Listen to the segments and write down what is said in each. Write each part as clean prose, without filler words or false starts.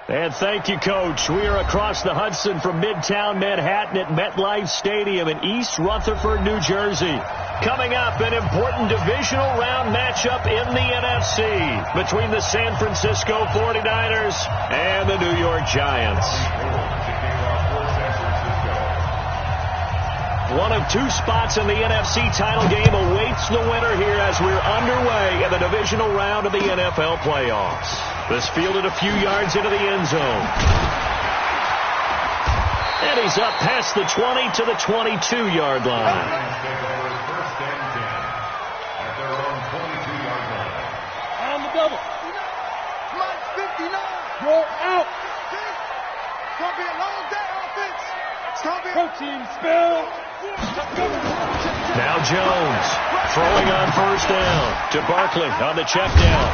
And thank you, Coach. We are across the Hudson from Midtown Manhattan at MetLife Stadium in East Rutherford, New Jersey. Coming up, an important divisional round matchup in the NFC between the San Francisco 49ers and the New York Giants. One of two spots in the NFC title game awaits the winner here as we're underway in the divisional round of the NFL playoffs. This fielded a few yards into the end zone. And he's up past the 20 to the 22-yard line. On the double. Mike 59. You're out. It's going to be a long day offense. It's going to be protein spill. Now Jones throwing on first down to Barkley on the check down.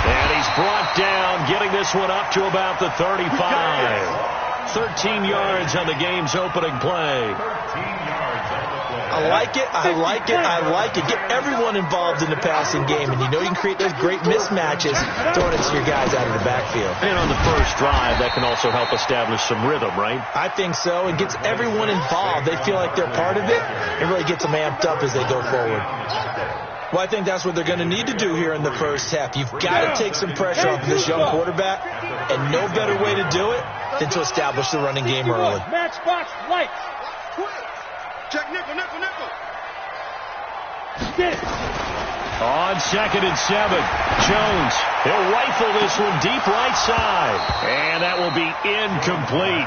And he's brought down, getting this one up to about the 35. 13 yards on the game's opening play. I like it, I like it, I like it. Get everyone involved in the passing game, and you know you can create those great mismatches throwing it to your guys out of the backfield. And on the first drive, that can also help establish some rhythm, right? I think so. It gets everyone involved. They feel like they're part of it. It really gets them amped up as they go forward. Well, I think that's what they're going to need to do here in the first half. You've got to take some pressure off this young quarterback, and no better way to do it than to establish the running game early. Matchbox lights. Check nickel, nickel, nickel. Get it. On 2nd and 7, Jones. He'll rifle this one deep right side. And that will be incomplete.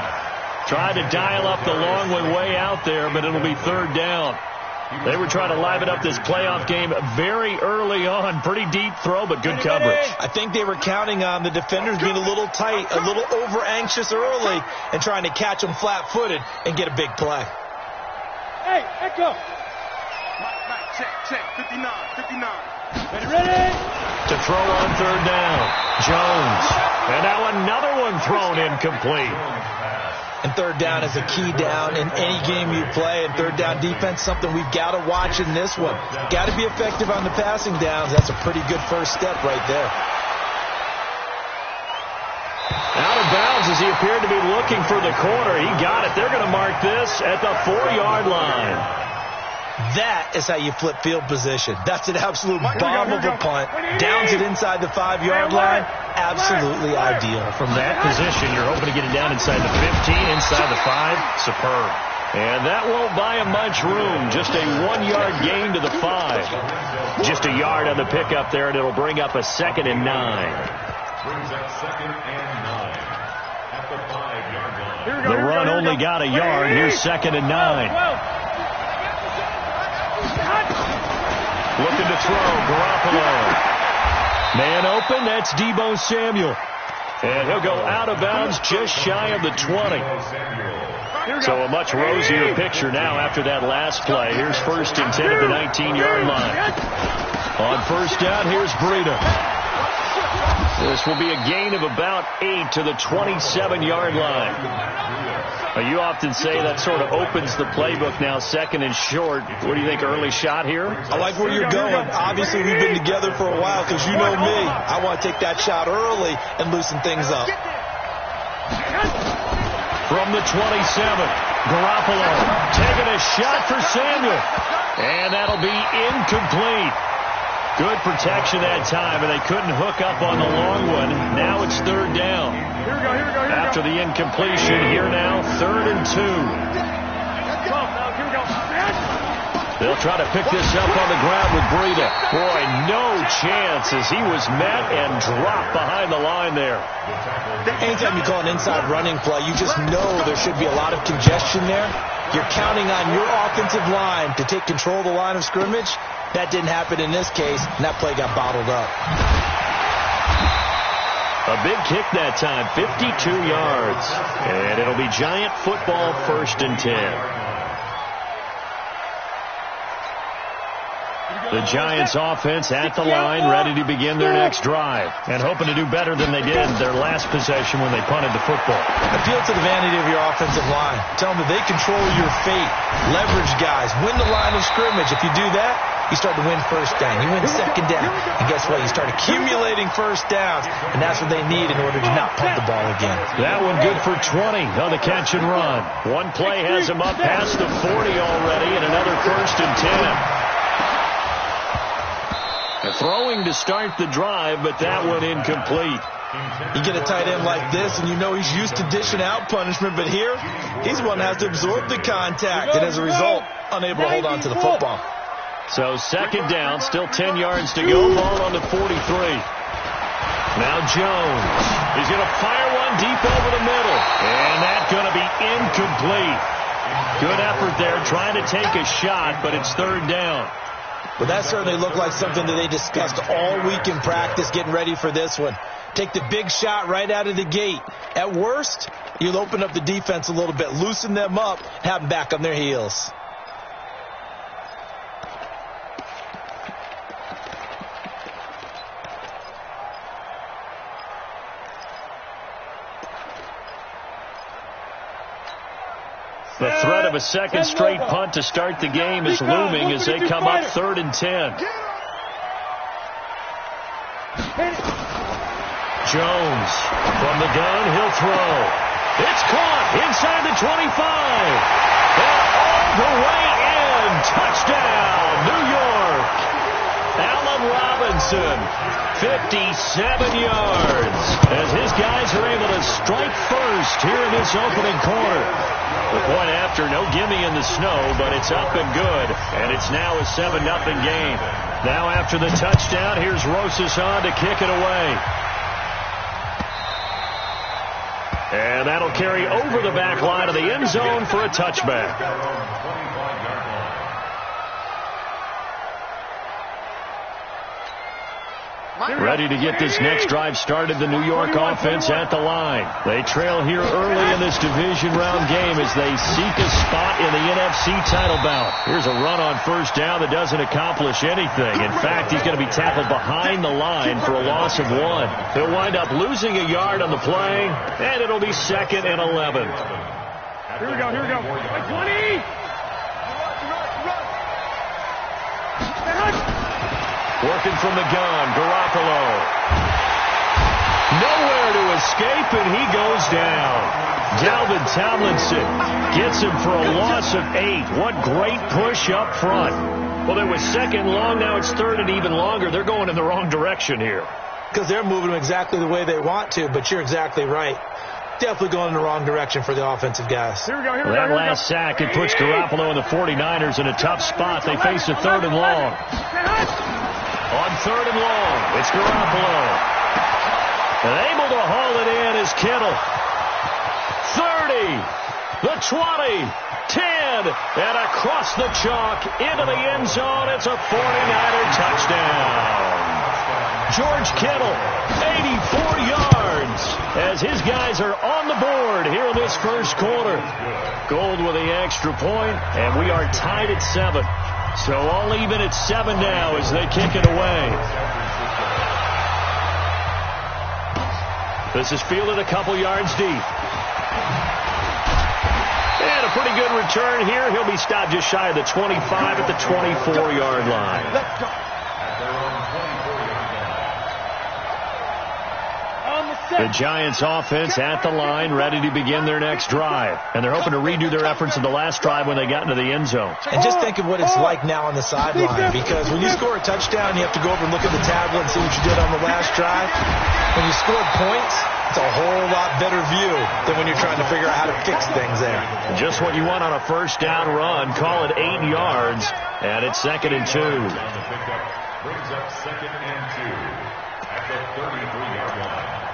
Tried to dial up the long one way out there, but it'll be third down. They were trying to liven up this playoff game very early on. Pretty deep throw, but good coverage. I think they were counting on the defenders being a little tight, a little over-anxious early, and trying to catch them flat-footed and get a big play. Hey, Echo. Check. 59. Ready? To throw on third down. Jones. And now another one thrown incomplete. And third down is a key down in any game you play. And third down defense, something we've got to watch in this one. Got to be effective on the passing downs. That's a pretty good first step right there. Out of bounds as he appeared to be looking for the corner. He got it. They're going to mark this at the 4-yard line. That is how you flip field position. That's an absolute bomb of a punt. Downs it inside the 5-yard line. Absolutely ideal. From that position, you're hoping to get it down inside the 15, inside the 5. Superb. And that won't buy him much room. Just a 1-yard gain to the 5. Just a yard on the pickup there, and it'll bring up a 2nd and 9. Brings up 2nd and 9 at the 5-yard line. The run only got a yard. Here's 2nd and 9. Looking to throw, Garoppolo. Man open, that's Deebo Samuel. And he'll go out of bounds just shy of the 20. So a much rosier picture now after that last play. Here's 1st and 10 at the 19-yard line. On first down, here's Breida. This will be a gain of about 8 to the 27-yard line. You often say that sort of opens the playbook now, 2nd and short. What do you think, early shot here? I like where you're going. Obviously, we've been together for a while because you know me. I want to take that shot early and loosen things up. From the 27, Garoppolo taking a shot for Samuel. And that'll be incomplete. Good protection that time, and they couldn't hook up on the long one. Now it's third down. Here we go. After the incompletion, here now, 3rd and 2. They'll try to pick this up on the ground with Breida. Boy, no chance as he was met and dropped behind the line there. Anytime you call an inside running play, you just know there should be a lot of congestion there. You're counting on your offensive line to take control of the line of scrimmage. That didn't happen in this case, and that play got bottled up. A big kick that time, 52 yards. And it'll be Giant football, 1st and 10. The Giants offense at the line, ready to begin their next drive. And hoping to do better than they did their last possession when they punted the football. Appeal to the vanity of your offensive line. Tell them that they control your fate. Leverage guys. Win the line of scrimmage. If you do that, you start to win first down. You win second down. And guess what? You start accumulating first downs. And that's what they need in order to not punt the ball again. That one good for 20 on the catch and run. One play has him up past the 40 already, and another 1st and 10. Throwing to start the drive, but that one incomplete. You get a tight end like this, and you know he's used to dishing out punishment, but here, he's one that has to absorb the contact, and as a result, unable to hold on to the football. So second down, still 10 yards to go, ball on the 43. Now Jones. He's going to fire one deep over the middle, and that's going to be incomplete. Good effort there, trying to take a shot, but it's 3rd down. But that certainly looked like something that they discussed all week in practice, getting ready for this one. Take the big shot right out of the gate. At worst, you'll open up the defense a little bit, loosen them up, have them back on their heels. The threat of a second straight punt to start the game is looming as they come up 3rd and 10. Jones from the gun, he'll throw. It's caught inside the 25. And all the way in. Touchdown, New York. Allen Robinson, 57 yards, as his guys are able to strike first here in this opening quarter. The point after, no gimme in the snow, but it's up and good, and it's now a 7-0 game. Now after the touchdown, here's Rosas on to kick it away. And that'll carry over the back line of the end zone for a touchback. Ready to get this next drive started, the New York offense at the line. They trail here early in this division round game as they seek a spot in the NFC title bout. Here's a run on 1st down that doesn't accomplish anything. In fact, he's going to be tackled behind the line for a loss of 1. He'll wind up losing a yard on the play, and it'll be 2nd and 11. Here we go, here we go. 20! Working from the gun, Garoppolo. Nowhere to escape, and he goes down. Dalvin Tomlinson gets him for a loss of 8. What great push up front. Well, it was 2nd long, now it's 3rd and even longer. They're going in the wrong direction here. Because they're moving them exactly the way they want to, but you're exactly right. Definitely going in the wrong direction for the offensive guys. Here we go, here we That go. last sack, it puts Garoppolo and the 49ers in a tough spot. They face a 3rd and long. On 3rd and long, it's Garoppolo. And able to haul it in is Kittle. 30, the 20, 10, and across the chalk into the end zone. It's a 49er touchdown. George Kittle, 84 yards, as his guys are on the board here in this 1st quarter. Gold with the extra point, and we are tied at 7. So all even at 7 now as they kick it away. This is fielded a couple yards deep. And a pretty good return here. He'll be stopped just shy of the 25 at the 24-yard line. Let's go. The Giants offense at the line, ready to begin their next drive. And they're hoping to redo their efforts in the last drive when they got into the end zone. And just think of what it's like now on the sideline, because when you score a touchdown, you have to go over and look at the tablet and see what you did on the last drive. When you scored points, it's a whole lot better view than when you're trying to figure out how to fix things there. Just what you want on a 1st down run. Call it 8 yards, and it's 2nd and 2. Brings up 2nd and 2 at the 33-yard line.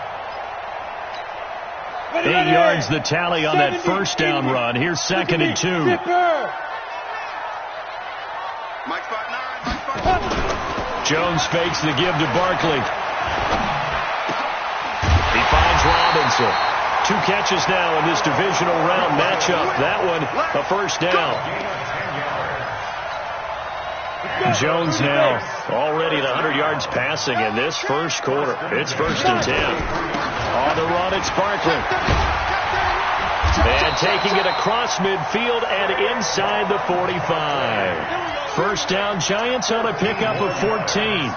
8 yards the tally on that 1st down run. Here's 2nd and 2. Jones fakes the give to Barkley. He finds Robinson. 2 catches now in this divisional round matchup. That one, a 1st down. Jones now already at 100 yards passing in this 1st quarter. It's 1st and 10. On the run, it's Barkley. And taking it across midfield and inside the 45. First down, Giants on a pickup of 14.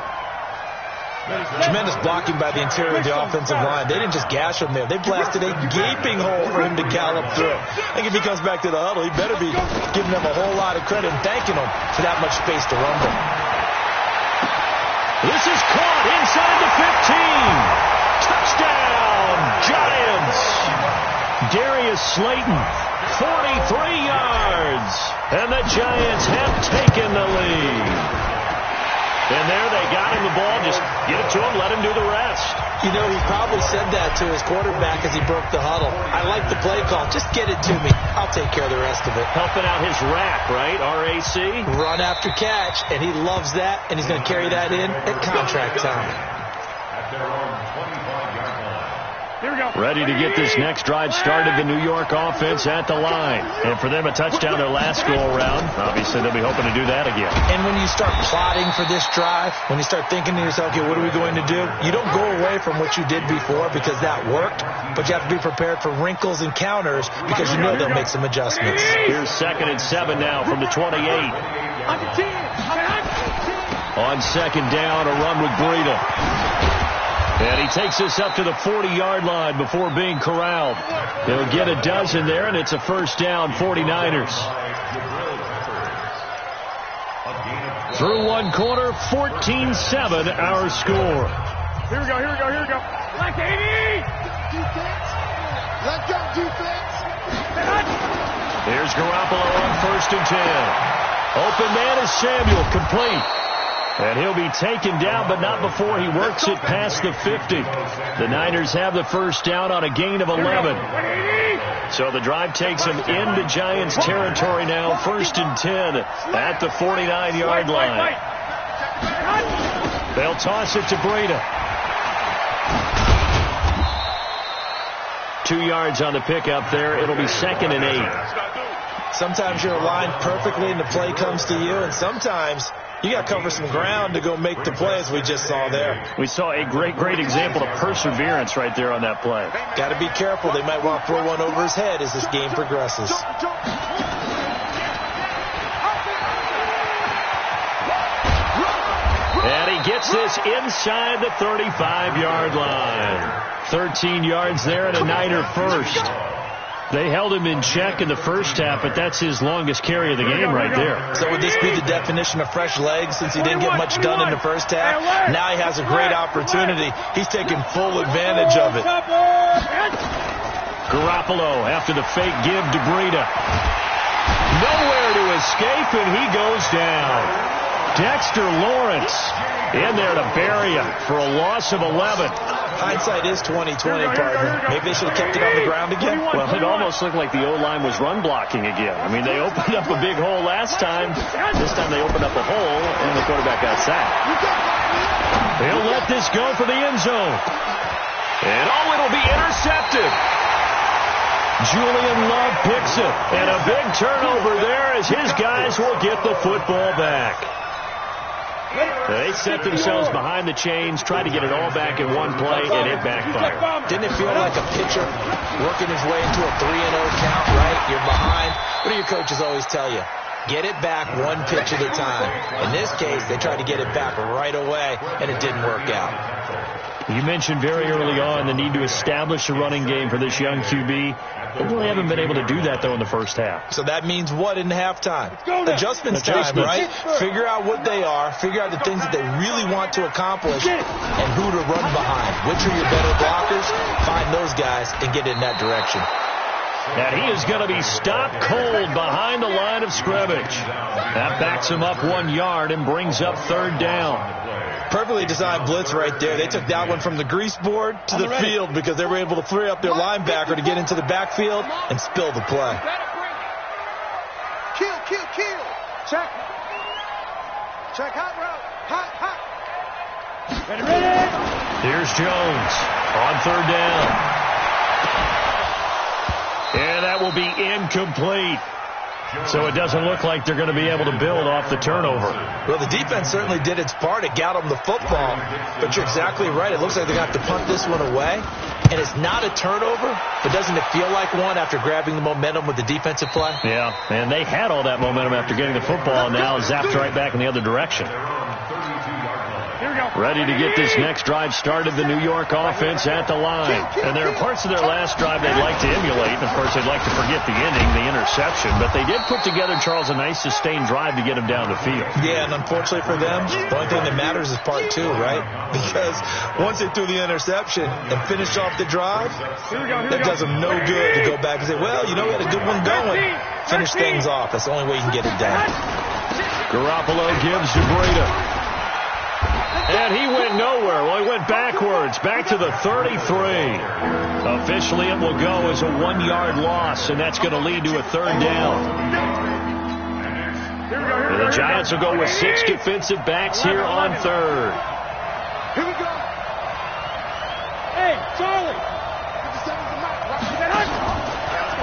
Tremendous blocking by the interior of the offensive line. They didn't just gash him there. They blasted a gaping hole for him to gallop through. I think if he comes back to the huddle, he better be giving them a whole lot of credit and thanking them for that much space to run them. This is caught inside the 15. Touchdown, Giants. Darius Slayton, 43 yards. And the Giants have taken the lead. And there they got him the ball. Just get it to him, let him do the rest. You know, he probably said that to his quarterback as he broke the huddle. I like the play call. Just get it to me. I'll take care of the rest of it. Helping out his RAC, right? R-A-C? Run after catch, and he loves that, and he's going to carry that in at contract time. At their own 25-yard line. Here we go. Ready to get this next drive started, the New York offense at the line. And for them, a touchdown their last go-around. Obviously, they'll be hoping to do that again. And when you start plotting for this drive, when you start thinking to yourself, okay, what are we going to do? You don't go away from what you did before because that worked, but you have to be prepared for wrinkles and counters because you know they'll make some adjustments. Here's 2nd and 7 now from the 28. On 2nd down, a run with Breida. And he takes us up to the 40-yard line before being corralled. He'll get a dozen there, and it's a first down, 49ers. Through one quarter, 14-7, our score. Here we go, here we go, here we go. Like 80! Defense. Let's go, defense. Here's Garoppolo on 1st and 10. Open man is Samuel, complete. And he'll be taken down, but not before he works it past the 50. The Niners have the first down on a gain of 11. So the drive takes him into Giants territory now, 1st and 10 at the 49-yard line. They'll toss it to Breida. 2 yards on the pickup there. It'll be 2nd and 8. Sometimes you're aligned perfectly and the play comes to you, and sometimes you got to cover some ground to go make the play, as we just saw there. We saw a great example of perseverance right there on that play. Got to be careful. They might want to throw one over his head as this game progresses. And he gets this inside the 35-yard line. 13 yards there and a Niner first. They held him in check in the first half, but that's his longest carry of the game right there. So would this be the definition of fresh legs since he didn't get much done in the first half? Now he has a great opportunity. He's taking full advantage of it. Garoppolo after the fake give to Breida. Nowhere to escape, and he goes down. Dexter Lawrence in there to bury him for a loss of 11. Hindsight is 20/20, partner. Maybe they should have kept it on the ground again. Well, it almost looked like the O-line was run blocking again. I mean, they opened up a big hole last time. This time they opened up a hole, and the quarterback got sacked. They'll let this go for the end zone. And, it'll be intercepted. Julian Love picks it. And a big turnover there as his guys will get the football back. They set themselves behind the chains, tried to get it all back in one play, and it backfired. Didn't it feel like a pitcher working his way into a 3-0 count, right? You're behind. What do your coaches always tell you? Get it back one pitch at a time. In this case, they tried to get it back right away, and it didn't work out. You mentioned very early on the need to establish a running game for this young QB. They really haven't been able to do that, though, in the first half. So that means what in halftime? Adjustments time, right? Figure out what they are, figure out the things that they really want to accomplish, and who to run behind. Which are your better blockers? Find those guys and get in that direction. And he is going to be stopped cold behind the line of scrimmage. That backs him up 1 yard and brings up 3rd down. Perfectly designed blitz right there. They took that one from the grease board to the field because they were able to free up their linebacker to get into the backfield and spill the play. Kill. Check. Hot route. Hot. Ready. Here's Jones on 3rd down. And that will be incomplete. So it doesn't look like they're going to be able to build off the turnover. Well, the defense certainly did its part. It got them the football. But you're exactly right. It looks like they're going to have to punt this one away. And it's not a turnover, but doesn't it feel like one after grabbing the momentum with the defensive play? Yeah, and they had all that momentum after getting the football, and now zapped right back in the other direction. Ready to get this next drive started, the New York offense at the line. And there are parts of their last drive they'd like to emulate. And, of course, they'd like to forget the inning, the interception. But they did put together, Charles, a nice sustained drive to get them down the field. Yeah, and unfortunately for them, the only thing that matters is part two, right? Because once they threw the interception and finished off the drive, that does them no good to go back and say, well, you know, we had a good one going. Finish things off. That's the only way you can get it done. Garoppolo gives to Breida. And he went nowhere. Well, he went backwards, back to the 33. Officially, it will go as a 1-yard loss, and that's going to lead to a third down. And the Giants will go with 6 defensive backs here on third. Here we go. Hey, Charlie.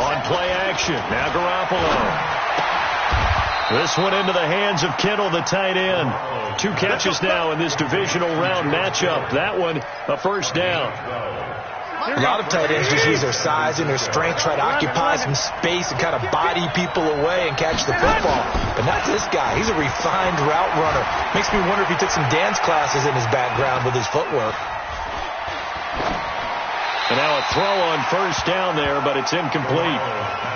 On play action, now Garoppolo. This one into the hands of Kittle, the tight end. 2 catches now in this divisional round matchup. That one, a first down. A lot of tight ends just use their size and their strength, try to occupy some space and kind of body people away and catch the football. But not this guy. He's a refined route runner. Makes me wonder if he took some dance classes in his background with his footwork. And now a throw on first down there, but it's incomplete.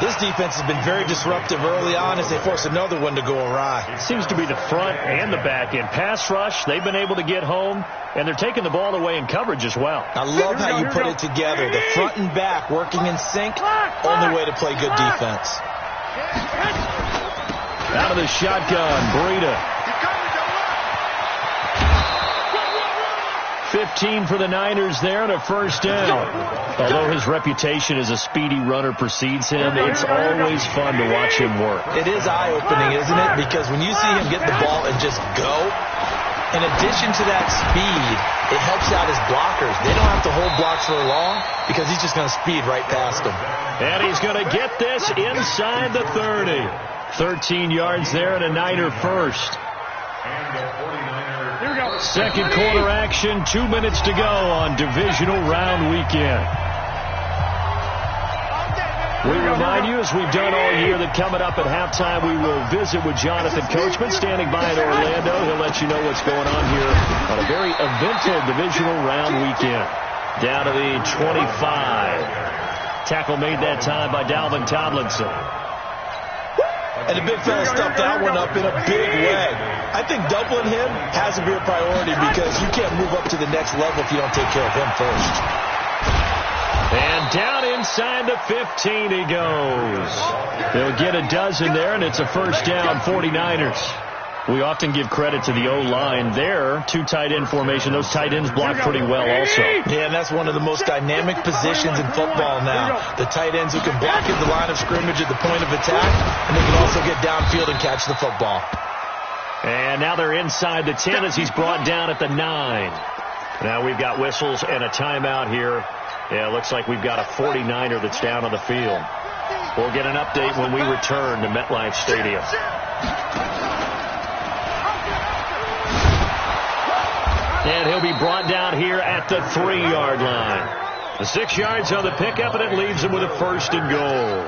This defense has been very disruptive early on as they force another one to go awry. Seems to be the front and the back end. Pass rush, they've been able to get home, and they're taking the ball away in coverage as well. I love how you put it together. The front and back working in sync, only way to play good defense. Out of the shotgun, Breida. 15 for the Niners there and a first down. Although his reputation as a speedy runner precedes him, it's always fun to watch him work. It is eye-opening, isn't it? Because when you see him get the ball and just go, in addition to that speed, it helps out his blockers. They don't have to hold blocks for long because he's just going to speed right past them. And he's going to get this inside the 30. 13 yards there and a Niner first. Second quarter action, 2 minutes to go on divisional round weekend. We remind you, as we've done all year, that coming up at halftime, we will visit with Jonathan Coachman standing by in Orlando. He'll let you know what's going on here on a very eventful divisional round weekend. Down to the 25. Tackle made that time by Dalvin Tomlinson. And the big fella stuffed that one up in a big way. I think doubling him has to be a priority because you can't move up to the next level if you don't take care of him first. And down inside the 15 he goes. They'll get a dozen there, and it's a first down, 49ers. We often give credit to the O-line there. 2 tight end formation. Those tight ends block pretty well also. Yeah, and that's one of the most dynamic positions in football now. The tight ends who can block at the line of scrimmage at the point of attack, and they can also get downfield and catch the football. And now they're inside the 10 as he's brought down at the 9. Now we've got whistles and a timeout here. Yeah, it looks like we've got a 49er that's down on the field. We'll get an update when we return to MetLife Stadium. And he'll be brought down here at the 3-yard line. The 6 yards on the pickup, and it leaves him with a first and goal.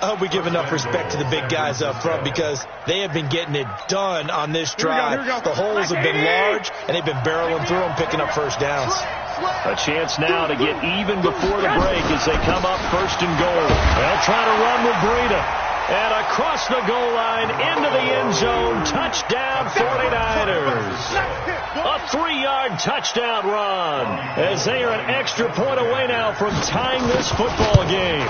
I hope we give enough respect to the big guys up front because they have been getting it done on this drive. The holes have been large, and they've been barreling through them, picking up first downs. A chance now to get even before the break as they come up first and goal. They'll try to run with Breida. And across the goal line, into the end zone, touchdown 49ers. A 3-yard touchdown run as they are an extra point away now from tying this football game.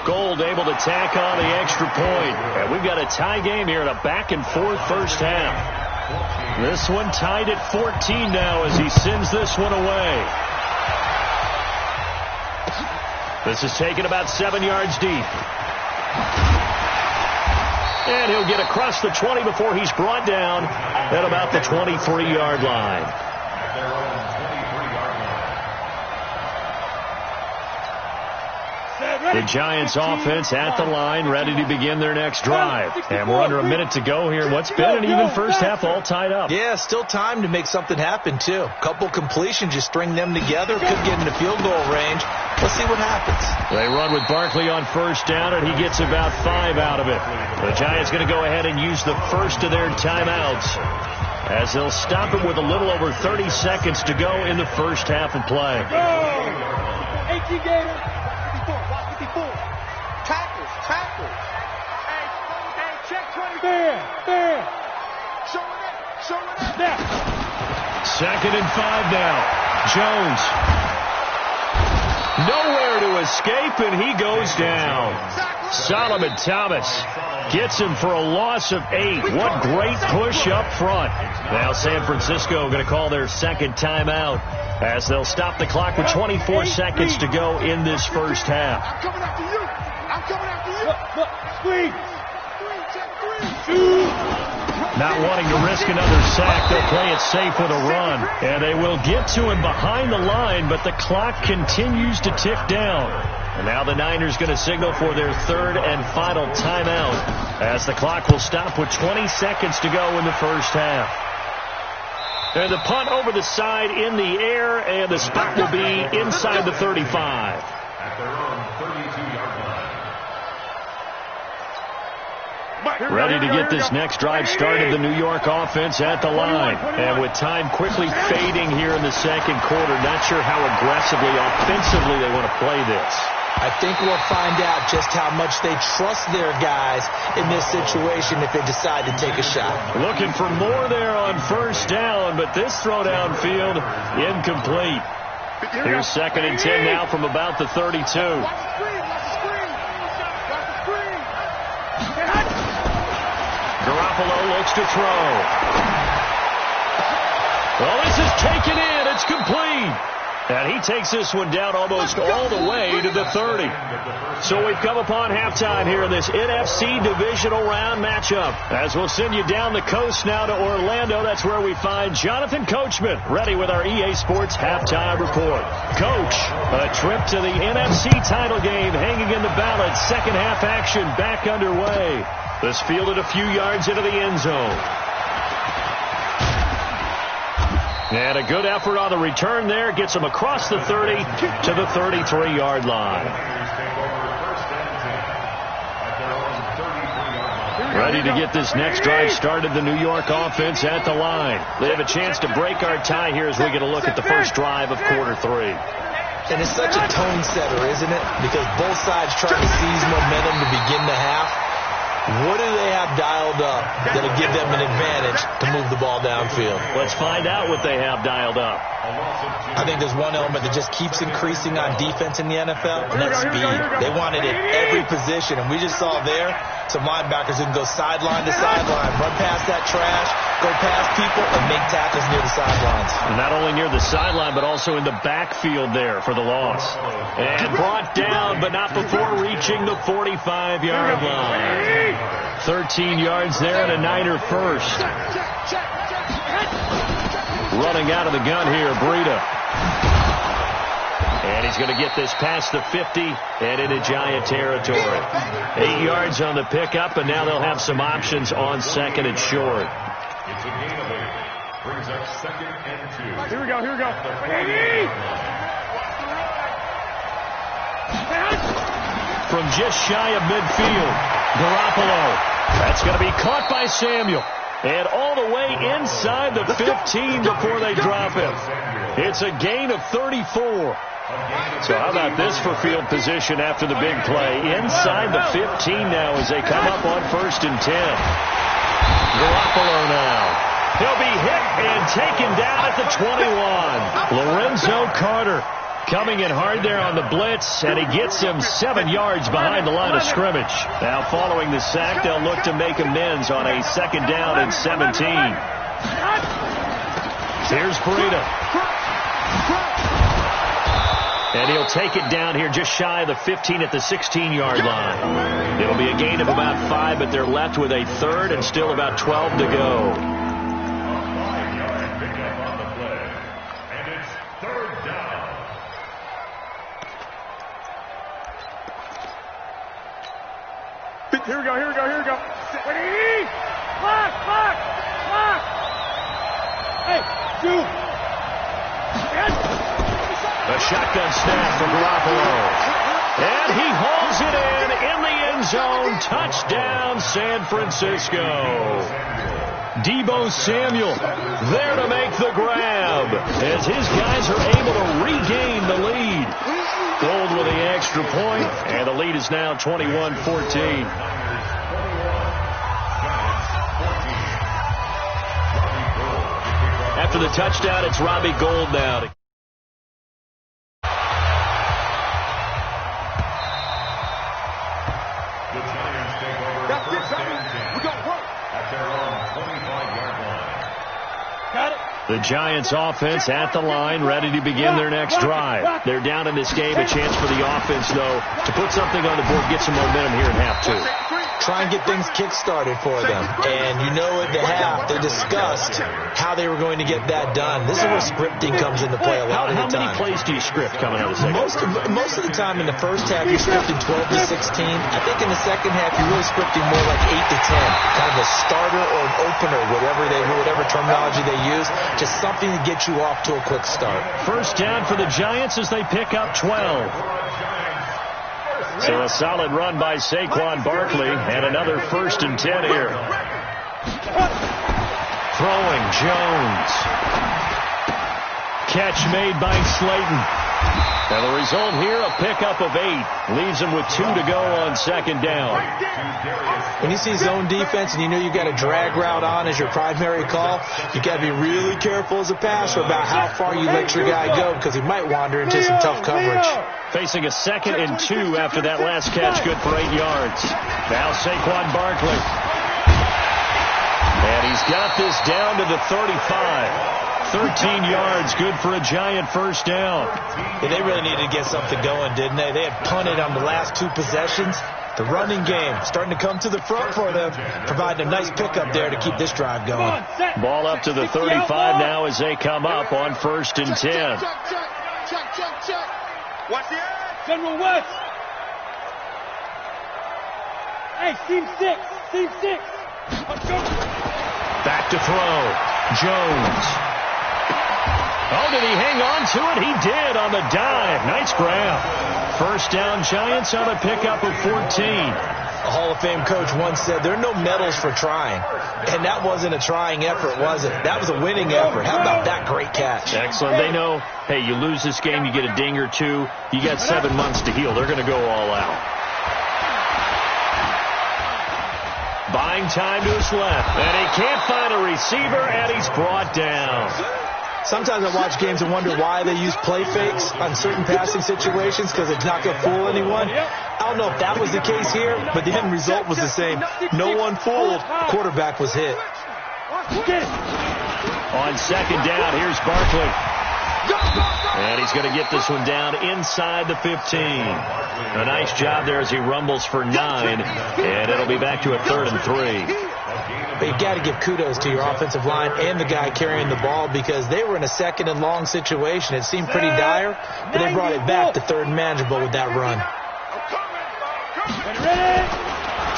Gold able to tack on the extra point. And we've got a tie game here in a back-and-forth first half. This one tied at 14 now as he sends this one away. This is taken about 7 yards deep. And he'll get across the 20 before he's brought down at about the 23-yard line. The Giants offense at the line, ready to begin their next drive. And we're under a minute to go here. What's been an even first half all tied up. Yeah, still time to make something happen, too. Couple completions, you string them together, could get into field goal range. Let's see what happens. They run with Barkley on first down, and he gets about 5 out of it. The Giants going to go ahead and use the first of their timeouts, as they'll stop it with a little over 30 seconds to go in the first half of play. Go! 18 Gators. 54. Tackles. Hey, check 20. There. Show it up. There. 2nd and 5 now. Jones. Nowhere to escape, and he goes down. Solomon Thomas gets him for a loss of 8. What great push up front. Now San Francisco going to call their second timeout, as they'll stop the clock with 24 seconds to go in this first half. I'm coming after you. Look. Screen. Not wanting to risk another sack, they'll play it safe with a run. And they will get to him behind the line, but the clock continues to tick down. And now the Niners going to signal for their third and final timeout, as the clock will stop with 20 seconds to go in the first half. And the punt over the side in the air, and the spot will be inside the 35. At their own 32-yard line. Ready to get this next drive started, the New York offense at the line. And with time quickly fading here in the second quarter, not sure how aggressively, offensively they want to play this. I think we'll find out just how much they trust their guys in this situation if they decide to take a shot. Looking for more there on first down, but this throw downfield incomplete. Here's 2nd and 10 now from about the 32. Garoppolo looks to throw. Well, this is taken in. It's complete. And he takes this one down almost all the way to the 30. So we've come upon halftime here in this NFC divisional round matchup. As we'll send you down the coast now to Orlando. That's where we find Jonathan Coachman, ready with our EA Sports halftime report. Coach, a trip to the NFC title game hanging in the balance. Second half action back underway. This fielded a few yards into the end zone. And a good effort on the return there. Gets him across the 30 to the 33-yard line. Ready to get this next drive started, the New York offense at the line. They have a chance to break our tie here as we get a look at the first drive of quarter 3. And it's such a tone setter, isn't it? Because both sides trying to seize momentum to begin the half. What do they have dialed up that'll give them an advantage to move the ball downfield? Let's find out what they have dialed up. I think there's one element that just keeps increasing on defense in the NFL, and that's speed. They want it at every position, and we just saw there some linebackers who can go sideline to sideline, run past that trash, go past people, and make tackles near the sidelines. And not only near the sideline, but also in the backfield there for the loss. And brought down, but not before reaching the 45-yard line. 13 yards there and a Niner first. Running out of the gun here, Breida. And he's going to get this past the 50 and into Giant territory. 8 yards on the pickup, and now they'll have some options on second and short. It's a gain of 8. Brings up 2nd and 2. Here we go. From just shy of midfield, Garoppolo. That's going to be caught by Samuel. And all the way inside the 15 before they drop him. It's a gain of 34. So how about this for field position after the big play? Inside the 15 now as they come up on 1st and 10. Garoppolo now. He'll be hit and taken down at the 21. Lorenzo Carter coming in hard there on the blitz, and he gets him 7 yards behind the line of scrimmage. Now following the sack, they'll look to make amends on a 2nd down and 17. Here's Breida. And he'll take it down here just shy of the 15 at the 16-yard line. It'll be a gain of about 5, but they're left with a 3rd and still about 12 to go. go. Ready? Block. Hey, shoot. A shotgun snap for Garoppolo. And he hauls it in the end zone. Touchdown, San Francisco. Deebo Samuel there to make the grab as his guys are able to regain the lead. Gold with the extra point, and the lead is now 21-14. After the touchdown, it's Robbie Gould now. The Giants take over first and 10 at their own 25-yard line. Got it. The Giants offense at the line, ready to begin their next drive. They're down in this game. A chance for the offense, though, to put something on the board, get some momentum here in half two. Try and get things kick-started for them. And you know at the half, they discussed how they were going to get that done. This is where scripting comes into play a lot of the time. How many plays do you script coming out of the second? Most of the time in the first half, you're scripting 12 to 16. I think in the second half, you're really scripting more like 8 to 10. Kind of a starter or an opener, whatever terminology they use. Just something to get you off to a quick start. First down for the Giants as they pick up 12. So a solid run by Saquon Barkley and another 1st and 10 here. Throwing Jones. Catch made by Slayton. And the result here, a pickup of 8. Leaves him with 2 to go on second down. When you see zone defense and you know you've got a drag route on as your primary call, you got to be really careful as a passer about how far you let your guy go because he might wander into some tough coverage. Facing a 2nd and 2 after that last catch, good for 8 yards. Now Saquon Barkley. And he's got this down to the 35. 13 yards, good for a Giant first down. Yeah, they really needed to get something going, didn't they? They had punted on the last 2 possessions. The running game starting to come to the front for them, providing a nice pickup there to keep this drive going. Ball up to the 35 now as they come up on 1st and 10. Check. Watch the edge. General West. Hey, team 6. Back to throw. Jones. Oh, did he hang on to it? He did on the dive. Nice grab. First down, Giants on a pickup of 14. A Hall of Fame coach once said, there are no medals for trying. And that wasn't a trying effort, was it? That was a winning effort. How about that great catch? Excellent. They know, hey, you lose this game, you get a ding or 2. You got 7 months to heal. They're going to go all out. Buying time to his left. And he can't find a receiver, and he's brought down. Sometimes I watch games and wonder why they use play fakes on certain passing situations because it's not going to fool anyone. I don't know if that was the case here, but the end result was the same. No one fooled. Quarterback was hit. On second down, here's Barkley. And he's going to get this one down inside the 15. A nice job there as he rumbles for 9. And it'll be back to a 3rd and 3. But you got to give kudos to your offensive line and the guy carrying the ball because they were in a 2nd and long situation. It seemed pretty dire, but they brought it back to 3rd and manageable with that run.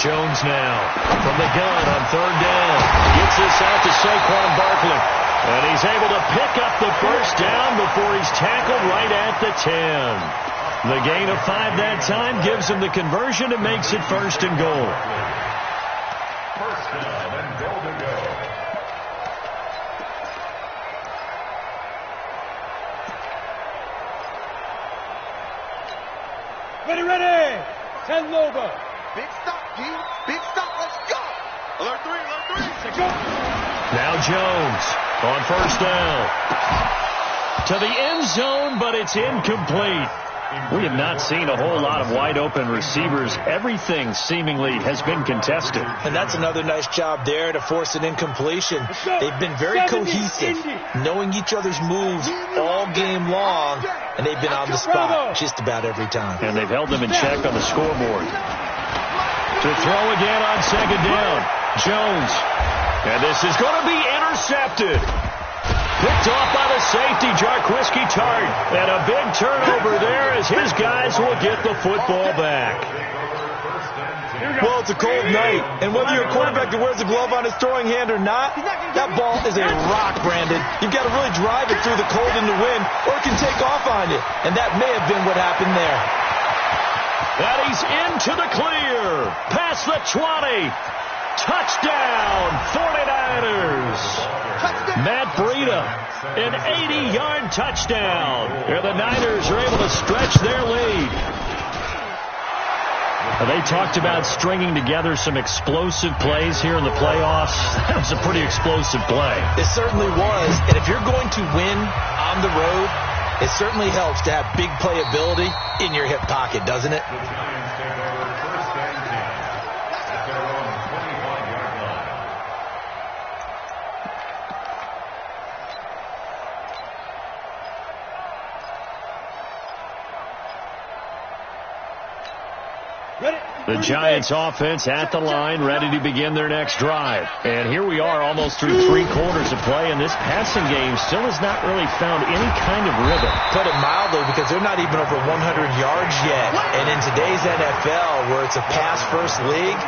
Jones now from the gun on 3rd down. Gets this out to Saquon Barkley. And he's able to pick up the first down before he's tackled right at the 10. The gain of 5 that time gives him the conversion and makes it 1st and goal. First down and goal to go. Ready. 10 Lobo. Big stop, D. Big stop. Let's go. Alert 3. Now Jones on 1st down. To the end zone, but it's incomplete. We have not seen a whole lot of wide-open receivers. Everything seemingly has been contested. And that's another nice job there to force an incompletion. They've been very cohesive, knowing each other's moves all game long, and they've been on the spot just about every time. And they've held them in check on the scoreboard. To throw again on second down. Jones. And this is going to be intercepted. Picked off by the safety, Jarquiski Tart. And a big turnover there as his guys will get the football back. Well, it's a cold night, and whether you're a quarterback that wears a glove on his throwing hand or not, that ball is a rock, Brandon. You've got to really drive it through the cold and the wind, or it can take off on you, and that may have been what happened there. And he's into the clear, past the 20. Touchdown, 49ers. Matt Breida, an 80-yard touchdown. And the Niners are able to stretch their lead. They talked about stringing together some explosive plays here in the playoffs. That was a pretty explosive play. It certainly was. And if you're going to win on the road, it certainly helps to have big playability in your hip pocket, doesn't it? The Giants offense at the line, ready to begin their next drive. And here we are almost through 3 quarters of play, and this passing game still has not really found any kind of rhythm. Put it mildly, because they're not even over 100 yards yet. And in today's NFL, where it's a pass-first league,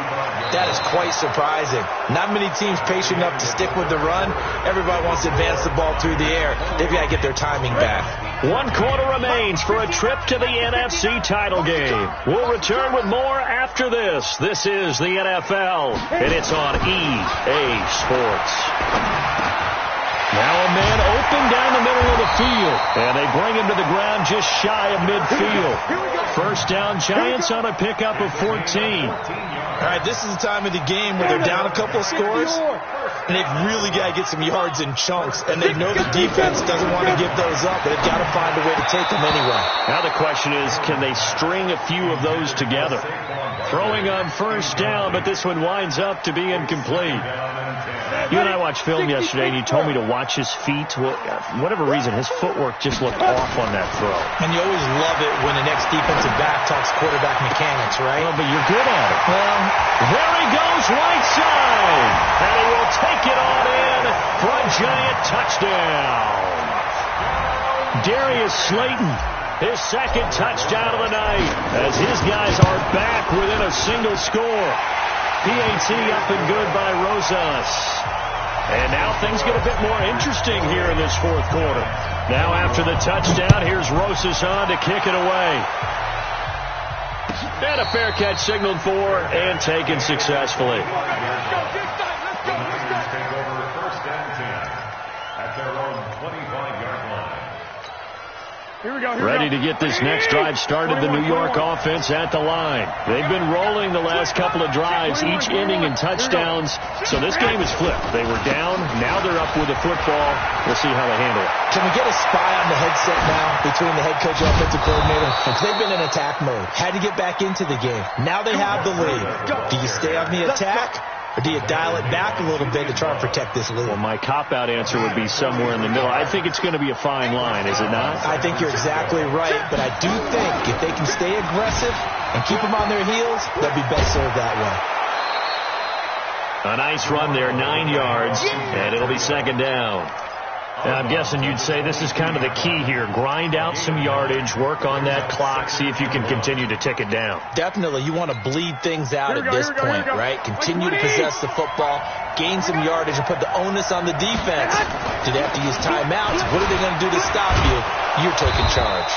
that is quite surprising. Not many teams patient enough to stick with the run. Everybody wants to advance the ball through the air. They've got to get their timing back. 1 quarter remains for a trip to the NFC title game. We'll return with more after this. This is the NFL, and it's on EA Sports. Now a man open down the middle of the field, and they bring him to the ground just shy of midfield. First down, Giants on a pickup of 14. All right, this is the time of the game where they're down a couple of scores, and they've really got to get some yards in chunks, and they know the defense doesn't want to give those up, but they've got to find a way to take them anyway. Now the question is, can they string a few of those together? Throwing on first down, but this one winds up to be incomplete. You and I watched film yesterday, and you told me to watch his feet. Well, for whatever reason, his footwork just looked off on that throw. And you always love it when the next defensive back talks quarterback mechanics, right? Well, but you're good at it. Well, there he goes, right side. And he will take it on in for a Giant touchdown. Darius Slayton, his second touchdown of the night, as his guys are back within a single score. PAT up and good by Rosas. And now things get a bit more interesting here in this 4th quarter. Now after the touchdown, here's Rosas on to kick it away. And a fair catch signaled for and taken successfully. Ready to get this next drive started, the New York offense at the line. They've been rolling the last couple of drives, each ending in touchdowns. So this game is flipped. They were down. Now they're up with the football. We'll see how they handle it. Can we get a spy on the headset now between the head coach and offensive coordinator? They've been in attack mode. Had to get back into the game. Now they have the lead. Do you stay on the attack? Or do you dial it back a little bit to try and protect this lead? Well, my cop-out answer would be somewhere in the middle. I think it's going to be a fine line, is it not? I think you're exactly right, but I do think if they can stay aggressive and keep them on their heels, they'll be best served that way. A nice run there, 9 yards, and it'll be second down. And I'm guessing you'd say this is kind of the key here. Grind out some yardage, work on that clock, see if you can continue to tick it down. Definitely. You want to bleed things out at this point, right? Continue to possess the football, gain some yardage, and put the onus on the defense. Do they have to use timeouts? What are they going to do to stop you? You're taking charge.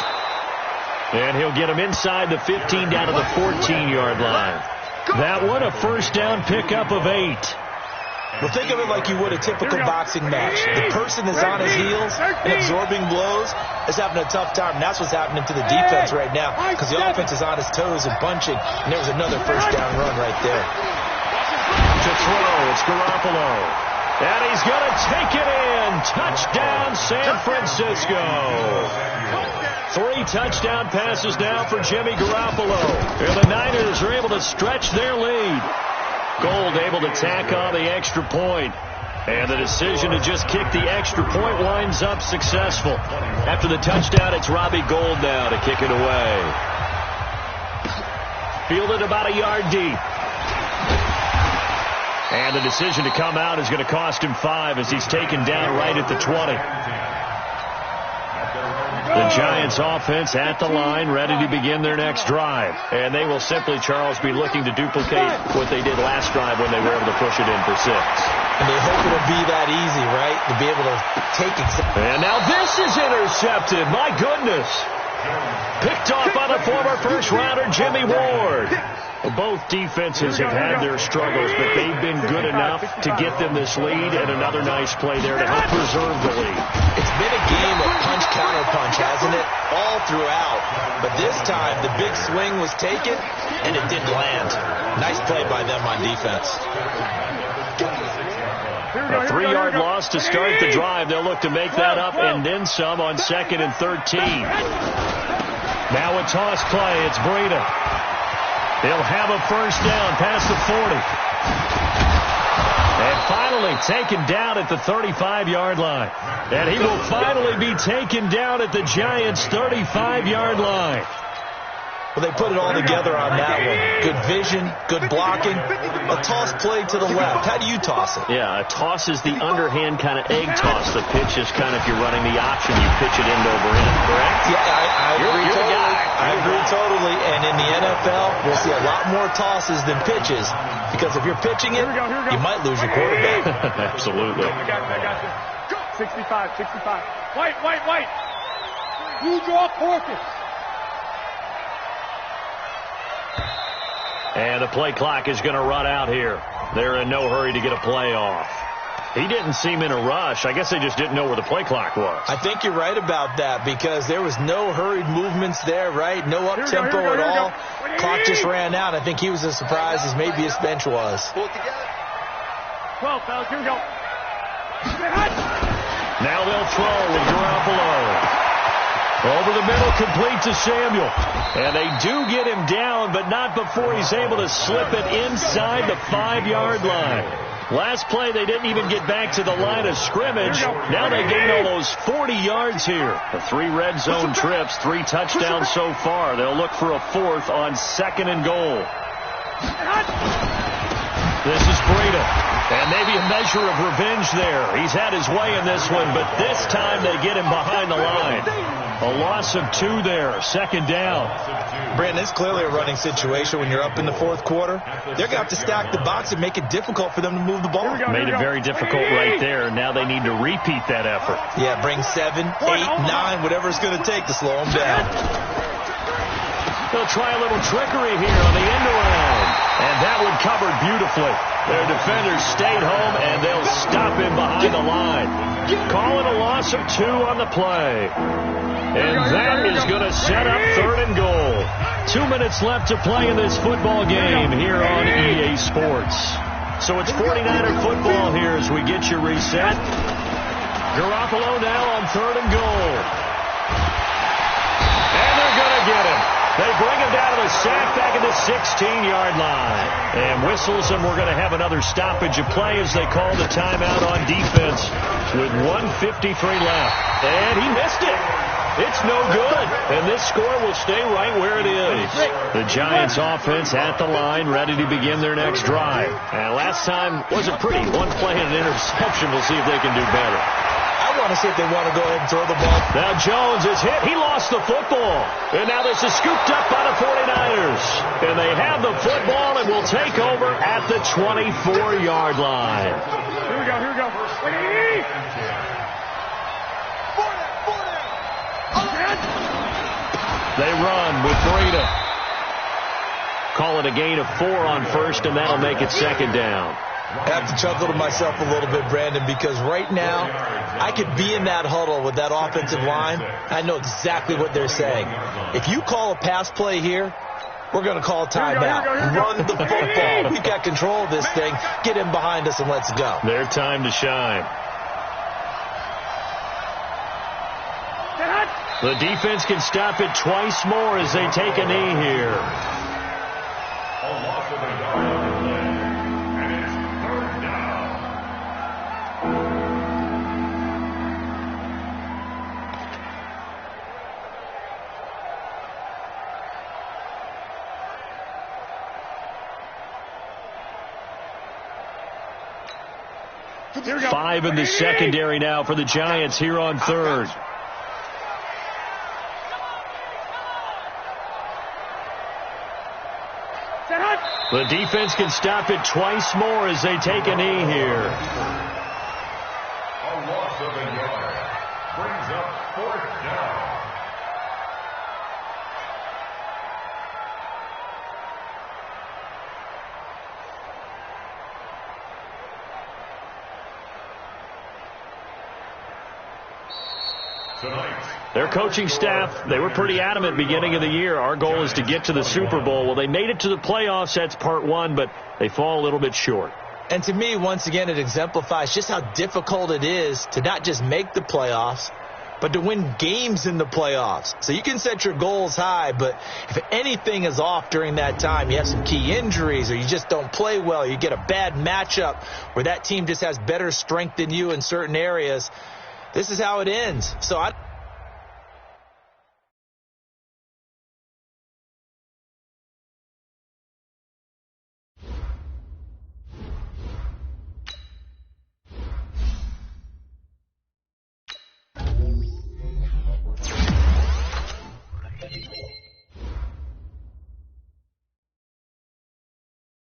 And he'll get him inside the 15 down to the 14-yard line. That one, a first down pickup of 8. Well, think of it like you would a typical boxing match. The person that's on his heels and absorbing blows is having a tough time. And that's what's happening to the defense right now, because the offense is on his toes and punching. And there was another first down run right there. To throw, it's Garoppolo. And he's going to take it in. Touchdown, San Francisco. 3 touchdown passes now for Jimmy Garoppolo. And the Niners are able to stretch their lead. Gold able to tack on the extra point. And the decision to just kick the extra point winds up successful. After the touchdown, it's Robbie Gould now to kick it away. Fielded about a yard deep. And the decision to come out is going to cost him 5 as he's taken down right at the 20. The Giants offense at the line, ready to begin their next drive. And they will simply, Charles, be looking to duplicate what they did last drive when they were able to push it in for 6. And they hope it'll be that easy, right? To be able to take exactly. And now this is intercepted. My goodness. Picked off by the former first-rounder Jimmy Ward. Both defenses have had their struggles, but they've been good enough to get them this lead, and another nice play there to help preserve the lead. It's been a game of punch-counter-punch, hasn't it? All throughout. But this time, the big swing was taken, and it didn't land. Nice play by them on defense. A 3-yard loss to start the drive. They'll look to make that up and then some on 2nd and 13. Now a toss play. It's Breida. He'll have a first down past the 40. And finally taken down at the 35-yard line. And he will finally be taken down at the Giants' 35-yard line. Well, they put it all together on that one. Good vision, good blocking. A toss play to the left. How do you toss it? Yeah, a toss is the underhand kind of egg toss. The pitch is kind of, if you're running the option, you pitch it end over end, correct? Yeah, I agree You're totally. the guy. I agree totally. And in the NFL, we'll see a lot more tosses than pitches. Because if you're pitching it, you might lose your quarterback. Absolutely. I got you. 65. White. You draw Corkins. And the play clock is going to run out here. They're in no hurry to get a play off. He didn't seem in a rush. I guess they just didn't know where the play clock was. I think you're right about that because there was no hurried movements there, right? No up-tempo at all. Clock just ran out. I think he was as surprised as maybe his bench was. Pull it together. 12, fellas, here we go. Now they'll throw with Garoppolo. Over the middle, complete to Samuel. And they do get him down, but not before he's able to slip it inside the 5-yard line. Last play, they didn't even get back to the line of scrimmage. Now they gain almost 40 yards here. The 3 red zone trips, 3 touchdowns so far. They'll look for a 4th on 2nd and goal. This is Breida. And maybe a measure of revenge there. He's had his way in this one, but this time they get him behind the line. A loss of 2 there, 2nd down. Brandon, it's clearly a running situation when you're up in the 4th quarter. They're going to have to stack the box and make it difficult for them to move the ball. Made it very difficult right there. Now they need to repeat that effort. Yeah, bring 7, 8, 9, whatever it's going to take to slow them down. They'll try a little trickery here on the end around. And that one covered beautifully. Their defenders stayed home, and they'll stop him behind the line. Calling a loss of 2 on the play. And that is going to set up 3rd and goal. 2 minutes left to play in this football game here on EA Sports. So it's 49er football here as we get you reset. Garoppolo now on 3rd and goal. And they're going to get him. They bring him down to the sack back at the 16-yard line. And whistles, and we're going to have another stoppage of play as they call the timeout on defense with 1:53 left. And he missed it. It's no good. And this score will stay right where it is. The Giants offense at the line, ready to begin their next drive. And last time wasn't pretty. 1 play and an interception. We'll see if they can do better. I want to see if they want to go ahead and throw the ball. Now Jones is hit. He lost the football. And now this is scooped up by the 49ers. And they have the football and will take over at the 24-yard line. Here we go. They run with Breida. Call it a gain of 4 on 1st, and that'll make it 2nd down. I have to chuckle to myself a little bit, Brandon, because right now I could be in that huddle with that offensive line. I know exactly what they're saying. If you call a pass play here, we're going to call a timeout. Run the football. We've got control of this thing. Get him behind us and let's go. Their time to shine. The defense can stop it twice more as they take a knee here. A loss of a yard on the play, and it's 3rd down. Five in the secondary now for the Giants here on 3rd. The defense can stop it twice more as they take a knee here. A loss of a yard brings up 4th down. Their coaching staff, they were pretty adamant beginning of the year. Our goal is to get to the Super Bowl. Well, they made it to the playoffs. That's part one, but they fall a little bit short. And to me, once again, it exemplifies just how difficult it is to not just make the playoffs, but to win games in the playoffs. So you can set your goals high, but if anything is off during that time, you have some key injuries or you just don't play well, you get a bad matchup where that team just has better strength than you in certain areas, this is how it ends. So